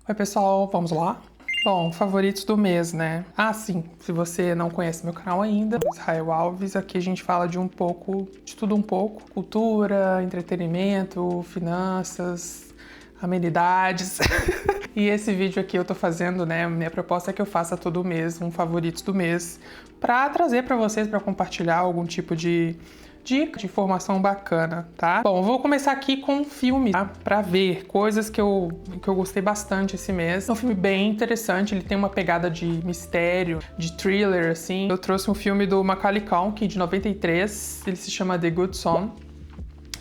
Oi, pessoal, vamos lá? Bom, favoritos do mês, né? Ah, sim, se você não conhece meu canal ainda, Israel Alves, aqui a gente fala de tudo um pouco, cultura, entretenimento, finanças, amenidades. E esse vídeo aqui eu tô fazendo, né, minha proposta é que eu faça todo mês um favoritos do mês pra trazer pra vocês, pra compartilhar algum tipo de dica de informação bacana, tá? Bom, eu vou começar aqui com um filme, tá? Pra ver coisas que eu gostei bastante esse mês. É um filme bem interessante, ele tem uma pegada de mistério, de thriller, assim. Eu trouxe um filme do Macaulay Culkin, de 93, ele se chama The Good Son,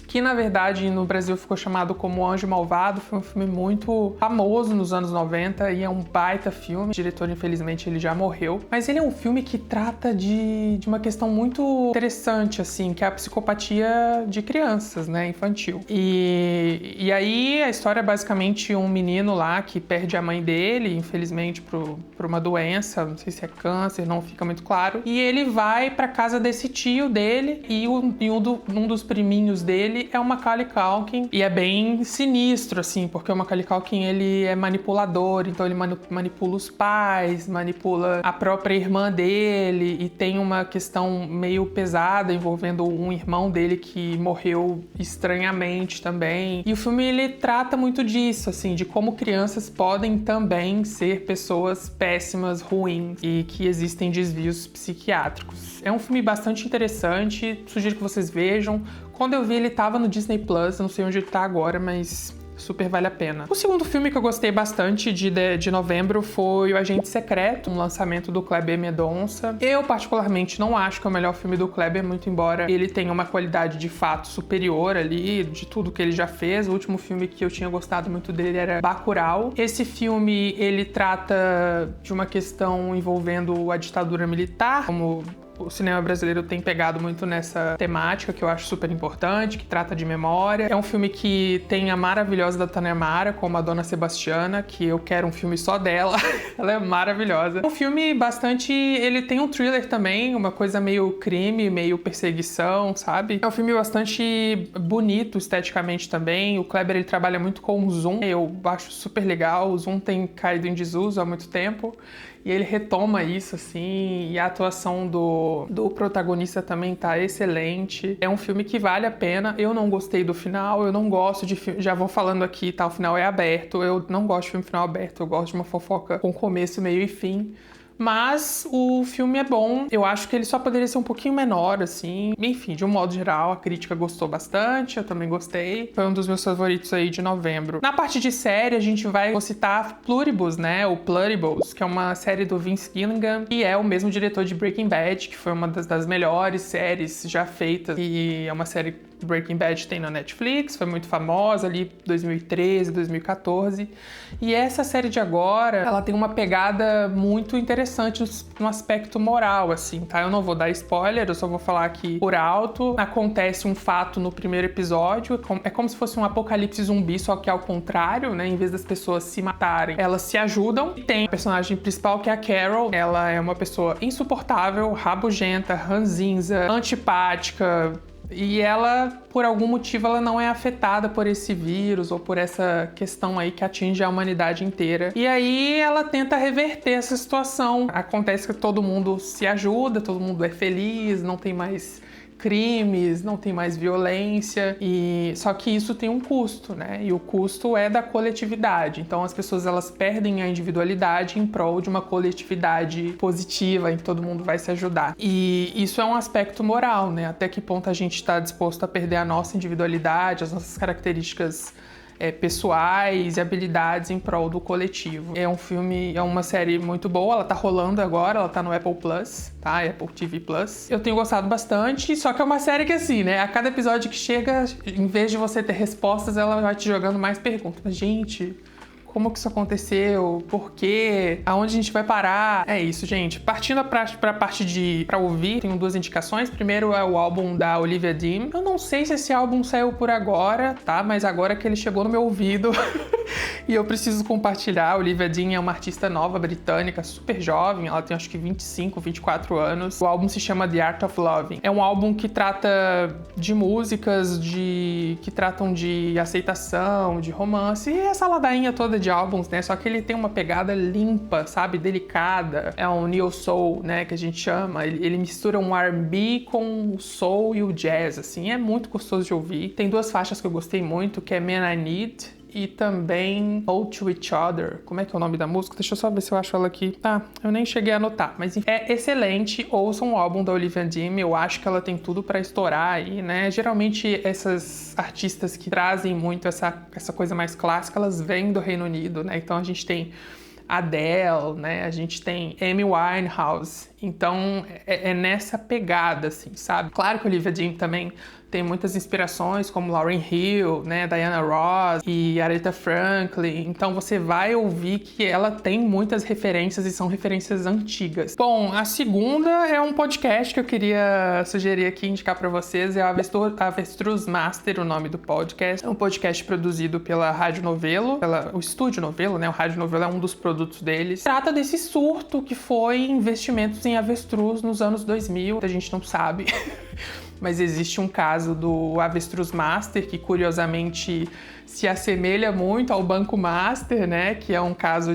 que na verdade no Brasil ficou chamado como Anjo Malvado. Foi um filme muito famoso nos anos 90 e é um baita filme. O diretor, infelizmente, ele já morreu. Mas ele é um filme que trata de uma questão muito interessante, assim, que é a psicopatia de crianças, né, infantil. E aí a história é basicamente um menino lá que perde a mãe dele, infelizmente, por uma doença, não sei se é câncer, não fica muito claro. E ele vai pra casa desse tio dele e um dos priminhos dele é o Macaulay Culkin, e é bem sinistro, assim, porque o Macaulay Culkin, ele é manipulador, então ele manipula os pais, manipula a própria irmã dele, e tem uma questão meio pesada envolvendo um irmão dele que morreu estranhamente também. E o filme, ele trata muito disso, assim, de como crianças podem também ser pessoas péssimas, ruins, e que existem desvios psiquiátricos. É um filme bastante interessante, sugiro que vocês vejam. Quando eu vi, ele tava no Disney Plus, não sei onde ele tá agora, mas super vale a pena. O segundo filme que eu gostei bastante de novembro foi O Agente Secreto, um lançamento do Kleber Mendonça. Eu, particularmente, não acho que é o melhor filme do Kleber, muito embora ele tenha uma qualidade de fato superior ali, de tudo que ele já fez. O último filme que eu tinha gostado muito dele era Bacurau. Esse filme, ele trata de uma questão envolvendo a ditadura militar, como o cinema brasileiro tem pegado muito nessa temática, que eu acho super importante, que trata de memória. É um filme que tem a maravilhosa da Tânia Mara, como a Dona Sebastiana, que eu quero um filme só dela. Ela é maravilhosa. É um filme bastante... Ele tem um thriller também, uma coisa meio crime, meio perseguição, sabe? É um filme bastante bonito esteticamente também. O Kleber, ele trabalha muito com o zoom. Eu acho super legal. O zoom tem caído em desuso há muito tempo. E ele retoma isso, assim, e a atuação do protagonista também tá excelente. É um filme que vale a pena. Eu não gostei do final, eu não gosto de filme... Já vou falando aqui, tá? O final é aberto. Eu não gosto de filme final aberto, eu gosto de uma fofoca com começo, meio e fim. Mas o filme é bom, eu acho que ele só poderia ser um pouquinho menor, assim. Enfim, de um modo geral, a crítica gostou bastante, eu também gostei. Foi um dos meus favoritos aí de novembro. Na parte de série, vou citar Pluribus, né? O Pluribus, que é uma série do Vince Gilligan, que é o mesmo diretor de Breaking Bad, que foi uma das melhores séries já feitas. E é uma série que Breaking Bad tem na Netflix, foi muito famosa ali 2013, 2014. E essa série de agora, ela tem uma pegada muito interessante no aspecto moral, assim, tá? Eu não vou dar spoiler, eu só vou falar aqui por alto. Acontece um fato no primeiro episódio, é como se fosse um apocalipse zumbi, só que ao contrário, né? Em vez das pessoas se matarem, elas se ajudam. E tem a personagem principal, que é a Carol. Ela é uma pessoa insuportável, rabugenta, ranzinza, antipática. E ela, por algum motivo, ela não é afetada por esse vírus ou por essa questão aí que atinge a humanidade inteira. E aí ela tenta reverter essa situação. Acontece que todo mundo se ajuda, todo mundo é feliz, não tem mais crimes, não tem mais violência, e só que isso tem um custo, né? E o custo é da coletividade. Então as pessoas, elas perdem a individualidade em prol de uma coletividade positiva em que todo mundo vai se ajudar. E isso é um aspecto moral, né? Até que ponto a gente está disposto a perder a nossa individualidade, as nossas características pessoais e habilidades em prol do coletivo. É um filme, é uma série muito boa, ela tá rolando agora, ela tá no Apple Plus, tá? Apple TV Plus. Eu tenho gostado bastante, só que é uma série que, assim, né? A cada episódio que chega, em vez de você ter respostas, ela vai te jogando mais perguntas. Gente, como que isso aconteceu? Por quê? Aonde a gente vai parar? É isso, gente. Partindo pra parte pra ouvir, tenho duas indicações. Primeiro é o álbum da Olivia Dean. Eu não sei se esse álbum saiu por agora, tá? Mas agora que ele chegou no meu ouvido e eu preciso compartilhar. A Olivia Dean é uma artista nova, britânica, super jovem. Ela tem acho que 25, 24 anos. O álbum se chama The Art of Loving. É um álbum que trata de músicas que tratam de aceitação, de romance e essa ladainha toda de álbuns, né? Só que ele tem uma pegada limpa, sabe? Delicada. É um neo soul, né? Que a gente chama. Ele mistura um R&B com o soul e o jazz, assim. É muito gostoso de ouvir. Tem 2 faixas que eu gostei muito, que é Man I Need e também Ode to Each Other. Como é que é o nome da música? Deixa eu só ver se eu acho ela aqui. Eu nem cheguei a anotar, mas enfim, é excelente. Ouçam o álbum da Olivia Dean, eu acho que ela tem tudo pra estourar aí, né? Geralmente essas artistas que trazem muito essa coisa mais clássica, elas vêm do Reino Unido, né? Então a gente tem Adele, né? A gente tem Amy Winehouse. Então é nessa pegada, assim, sabe? Claro que a Olivia Dean também tem muitas inspirações, como Lauryn Hill, né, Diana Ross e Aretha Franklin. Então você vai ouvir que ela tem muitas referências e são referências antigas. Bom, a segunda é um podcast que eu queria sugerir aqui, indicar para vocês, é o Avestruz Master, o nome do podcast. É um podcast produzido pela Rádio Novelo, o Estúdio Novelo, né? O Rádio Novelo é um dos produtos deles. Trata desse surto que foi investimentos em avestruz nos anos 2000, a gente não sabe. Mas existe um caso do Avestruz Master que, curiosamente, se assemelha muito ao Banco Master, né? Que é um caso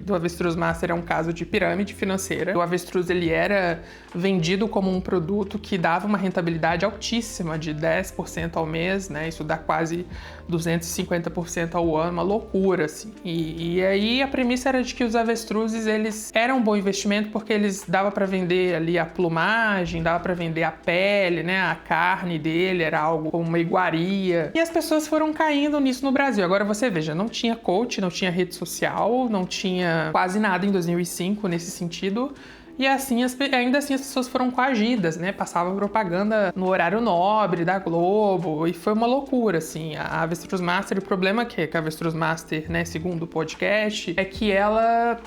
do Avestruz Master é um caso de pirâmide financeira. O avestruz, ele era vendido como um produto que dava uma rentabilidade altíssima de 10% ao mês, né? Isso dá quase 250% ao ano, uma loucura, assim. E aí a premissa era de que os avestruzes, eles eram um bom investimento porque eles dava para vender ali a plumagem, dava para vender a pele, né? A carne dele era algo como uma iguaria. E as pessoas foram caindo nisso no Brasil. Agora você veja, não tinha coach, não tinha rede social, não tinha quase nada em 2005 nesse sentido. E assim, ainda assim as pessoas foram coagidas, né? Passava propaganda no horário nobre da Globo e foi uma loucura, assim. A Avestruz Master, o problema que a Avestruz Master, né, segundo o podcast, é que ela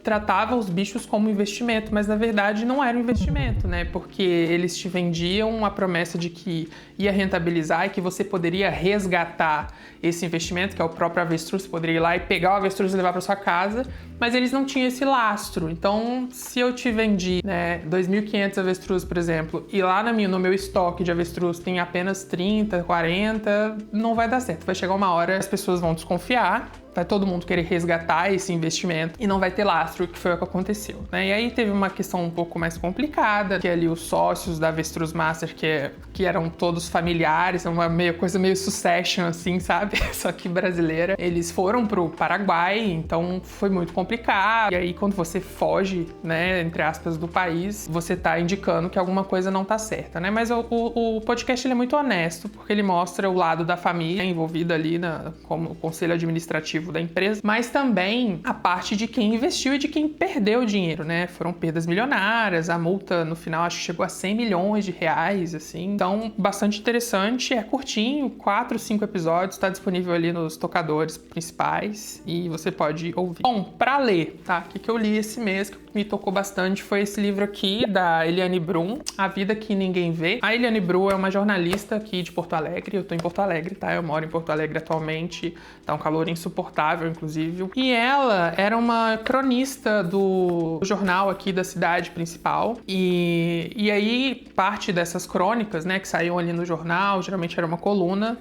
tratava os bichos como investimento, mas na verdade não era um investimento, né? Porque eles te vendiam a promessa de que ia rentabilizar e que você poderia resgatar esse investimento, que é o próprio avestruz, você poderia ir lá e pegar o avestruz e levar para sua casa, mas eles não tinham esse lastro. Então, se eu te vendi, né, 2.500 avestruz, por exemplo, e lá no meu estoque de avestruz tem apenas 30, 40, não vai dar certo. Vai chegar uma hora, as pessoas vão desconfiar, vai todo mundo querer resgatar esse investimento e não vai ter lastro, que foi o que aconteceu, né? E aí teve uma questão um pouco mais complicada, que ali os sócios da Avestruz Master, que eram todos familiares, uma coisa meio Succession, assim, sabe? Só que brasileira. Eles foram pro Paraguai, então foi muito complicado. E aí quando você foge, né, entre aspas, do país, você tá indicando que alguma coisa não tá certa, né? Mas o podcast, ele é muito honesto, porque ele mostra o lado da família envolvida ali como conselho administrativo da empresa, mas também a parte de quem investiu e de quem perdeu dinheiro, né? Foram perdas milionárias, a multa no final acho que chegou a 100 milhões de reais, assim. Então, bastante interessante, é curtinho, 4, 5 episódios, tá disponível ali nos tocadores principais e você pode ouvir. Bom, pra ler, tá? O que eu li esse mês que me tocou bastante foi esse livro aqui da Eliane Brum, A Vida que Ninguém Vê. A Eliane Brum é uma jornalista aqui de Porto Alegre, eu tô em Porto Alegre, tá? Eu moro em Porto Alegre atualmente, tá um calor insuportável, inclusive. E ela era uma cronista do jornal aqui da cidade principal. E aí, parte dessas crônicas, né, que saíam ali no jornal, geralmente era uma coluna,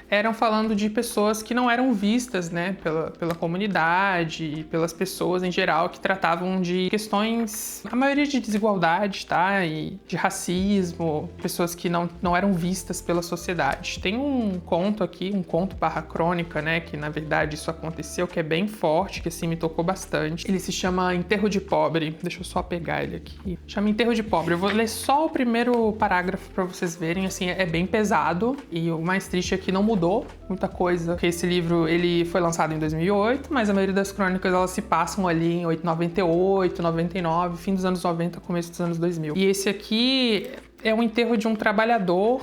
eram falando de pessoas que não eram vistas, né, pela comunidade e pelas pessoas em geral, que tratavam de questões, a maioria de desigualdade, tá, e de racismo, pessoas que não eram vistas pela sociedade. Tem um conto aqui, um conto barra crônica, né, que na verdade isso aconteceu, que é bem forte, que assim me tocou bastante. Ele se chama Enterro de Pobre. Deixa eu só pegar ele aqui. Chama Enterro de Pobre. Eu vou ler só o primeiro parágrafo para vocês verem, assim, é bem pesado e o mais triste é que não mudou muita coisa, porque esse livro ele foi lançado em 2008, mas a maioria das crônicas elas se passam ali em 98, 99, fim dos anos 90, começo dos anos 2000. E esse aqui é um enterro de um trabalhador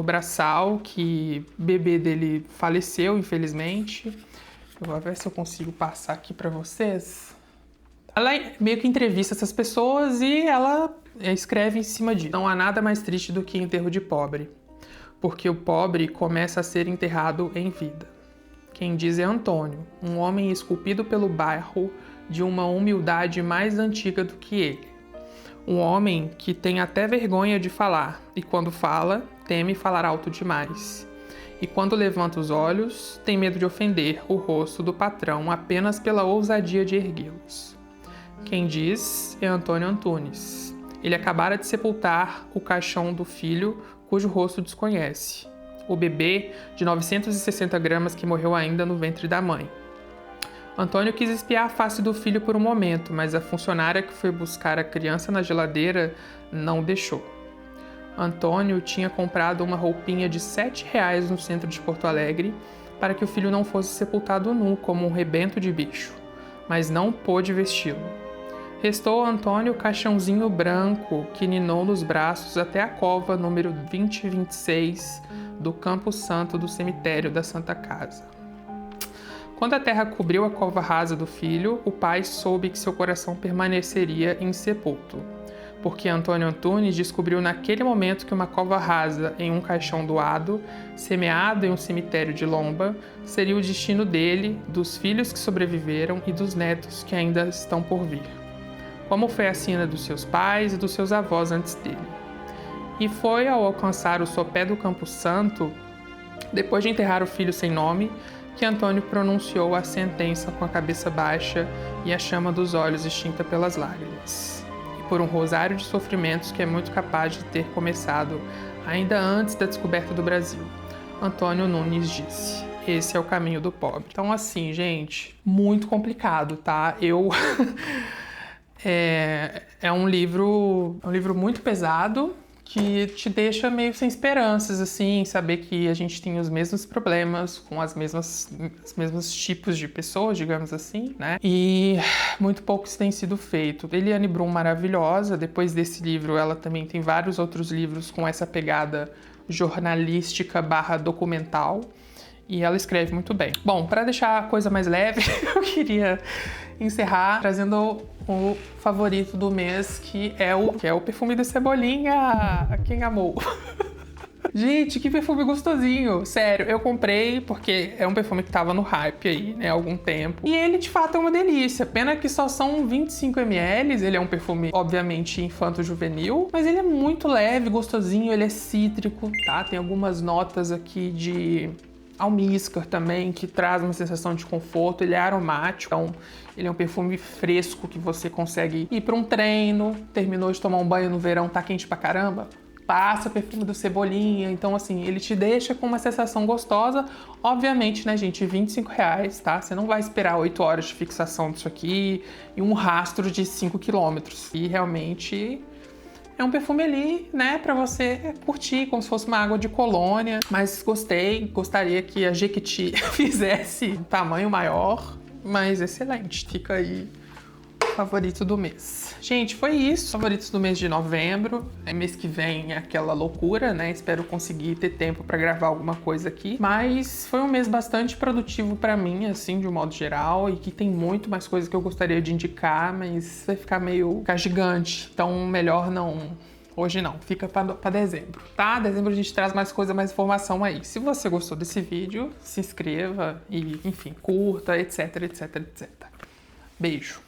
braçal, que o bebê dele faleceu, infelizmente. Eu vou ver se eu consigo passar aqui para vocês. Ela meio que entrevista essas pessoas e ela escreve em cima disso. Não há nada mais triste do que enterro de pobre, porque o pobre começa a ser enterrado em vida. Quem diz é Antônio, um homem esculpido pelo bairro de uma humildade mais antiga do que ele. Um homem que tem até vergonha de falar, e quando fala, teme falar alto demais. e quando levanta os olhos, tem medo de ofender o rosto do patrão apenas pela ousadia de erguê-los. Quem diz é Antônio Antunes. Ele acabara de sepultar o caixão do filho, cujo rosto desconhece. O bebê de 960 gramas que morreu ainda no ventre da mãe. Antônio quis espiar a face do filho por um momento, mas a funcionária que foi buscar a criança na geladeira não o deixou. Antônio tinha comprado uma roupinha de R$7 no centro de Porto Alegre para que o filho não fosse sepultado nu como um rebento de bicho, mas não pôde vesti-lo. Restou a Antônio o caixãozinho branco que ninou nos braços até a cova número 2026 do Campo Santo do cemitério da Santa Casa. Quando a terra cobriu a cova rasa do filho, o pai soube que seu coração permaneceria insepulto, porque Antônio Antunes descobriu naquele momento que uma cova rasa em um caixão doado, semeado em um cemitério de lomba, seria o destino dele, dos filhos que sobreviveram e dos netos que ainda estão por vir, como foi a sina dos seus pais e dos seus avós antes dele. E foi ao alcançar o sopé do Campo Santo, depois de enterrar o filho sem nome, que Antônio pronunciou a sentença com a cabeça baixa e a chama dos olhos extinta pelas lágrimas. E por um rosário de sofrimentos que é muito capaz de ter começado ainda antes da descoberta do Brasil. Antônio Nunes disse: esse é o caminho do pobre. Então, assim, gente, muito complicado, tá? É um livro muito pesado, que te deixa meio sem esperanças, assim, saber que a gente tem os mesmos problemas com os mesmos tipos de pessoas, digamos assim, né? E muito pouco tem sido feito. Eliane Brum, maravilhosa. Depois desse livro, ela também tem vários outros livros com essa pegada jornalística / documental. E ela escreve muito bem. Bom, para deixar a coisa mais leve, eu queria encerrar trazendo o favorito do mês, que é o perfume da Cebolinha. Quem amou? Gente, que perfume gostosinho. Sério, eu comprei porque é um perfume que tava no hype aí, né, há algum tempo. E ele, de fato, é uma delícia. Pena que só são 25 ml. Ele é um perfume, obviamente, infanto-juvenil. Mas ele é muito leve, gostosinho. Ele é cítrico, tá? Tem algumas notas aqui de almíscar também, que traz uma sensação de conforto. Ele é aromático, então ele é um perfume fresco que você consegue ir para um treino, terminou de tomar um banho no verão, tá quente pra caramba, passa perfume do Cebolinha. Então, assim, ele te deixa com uma sensação gostosa. Obviamente, né, gente, R$25, tá? Você não vai esperar 8 horas de fixação disso aqui e um rastro de 5 km. E realmente é um perfume ali, né, pra você curtir, como se fosse uma água de colônia. Mas gostei, gostaria que a Jequiti fizesse um tamanho maior, mas excelente. Fica aí o favorito do mês. Gente, foi isso. Favoritos do mês de novembro. Mês que vem é aquela loucura, né? Espero conseguir ter tempo pra gravar alguma coisa aqui. Mas foi um mês bastante produtivo pra mim, assim, de um modo geral. E que tem muito mais coisas que eu gostaria de indicar, mas vai ficar gigante. Então, melhor não... Hoje não, fica pra dezembro, tá? Dezembro a gente traz mais coisa, mais informação aí. Se você gostou desse vídeo, se inscreva e, enfim, curta, etc, etc, etc. Beijo!